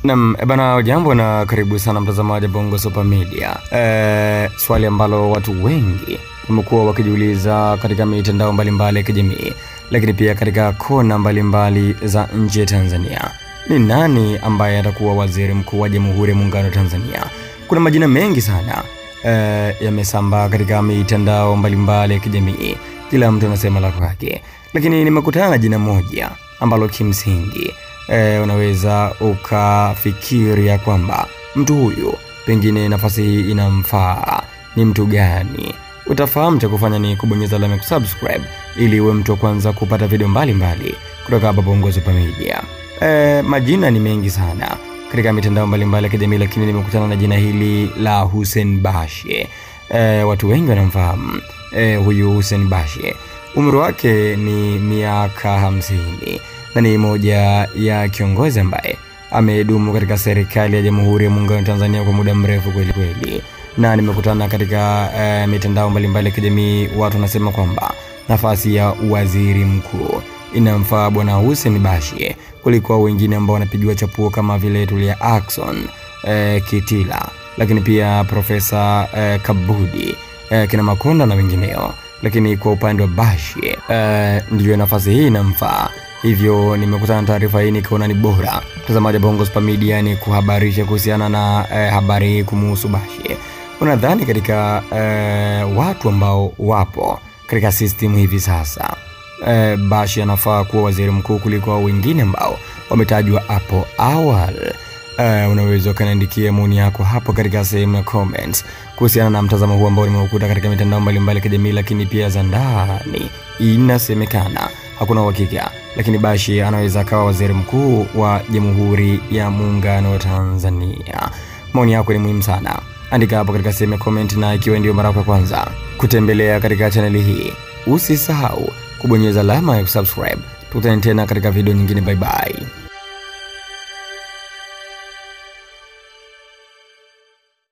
Bana, jambo na karibu sana mtazamaji Bongo Super Media. Swali ambalo watu wengi wamekuwa wakijiuliza katika mitandao mbalimbali ya kijamii, lakini pia katika kona mbalimbali za nchi ya Tanzania. Ni nani ambaye atakuwa waziri mkuu wa Jamhuri ya Muungano wa Tanzania? Kuna majina mengi sana yamesambaa katika mitandao mbalimbali ya kijamii. Kila mtu anasema la kwake. Lakini nimekutana na jina moja ambalo kimsingi unaweza ukafikiria kwamba mtu huyu pengine nafasi hii inamfaa. Ni mtu gani? Utafahamu cha kufanya ni kubonyeza alama ya subscribe ili uwe mtu wa kwanza kupata video mbalimbali kutoka hapa Bongo Super Media. Majina ni mengi sana katika mitandao mbalimbali ya kijamii, lakini nimekutana na jina hili la Hussein Bashe. Watu wengi wanamfahamu huyu Hussein Bashe. Umri wake ni miaka 50 na ni moja ya kiongozi ambaye amedumu katika serikali ya Jamhuri ya Muungano wa Tanzania kwa muda mrefu kweli kweli. Na nimekutana katika mitandao mbalimbali ya kijamii, watu wanasema kwamba nafasi ya waziri mkuu inamfaa bwana Hussein Bashe kuliko wengine ambao wanapigiwa chapuo kama vile Tulia Ackson, Kitila, lakini pia Profesa Kabudi, kina Makonda na wengineo. Lakini kwa upande wa Bashe ndio nafasi hii inamfaa. Hivyo nimekutana na taarifa hii nikaona ni bora mtazamaji Bongo Super Media ni kuhabarisha kuhusiana na habari hii kumhusu Bashe. Unadhani katika watu ambao wapo katika system hivi sasa, Bashe anafaa kuwa waziri mkuu kuliko wengine ambao wametajwa hapo awali? Unaweza kaniandikia maoni yako hapo katika sehemu ya comments kuhusiana na mtazamo huu ambao nimeukuta katika mitandao mbalimbali ya kijamii, lakini pia za ndani. Inasemekana, hakuna uhakika, lakini Bashe anaweza kawa waziri mkuu wa Jamhuri ya Muungano wa Tanzania. Maoni yako ni muhimu sana. Andika hapo katika sehemu ya comment, na ikiwa ndio mara ya kwanza kutembelea katika channel hii, usisahau kubonyeza alama ya subscribe. Tukutane tena katika video nyingine. Bye bye.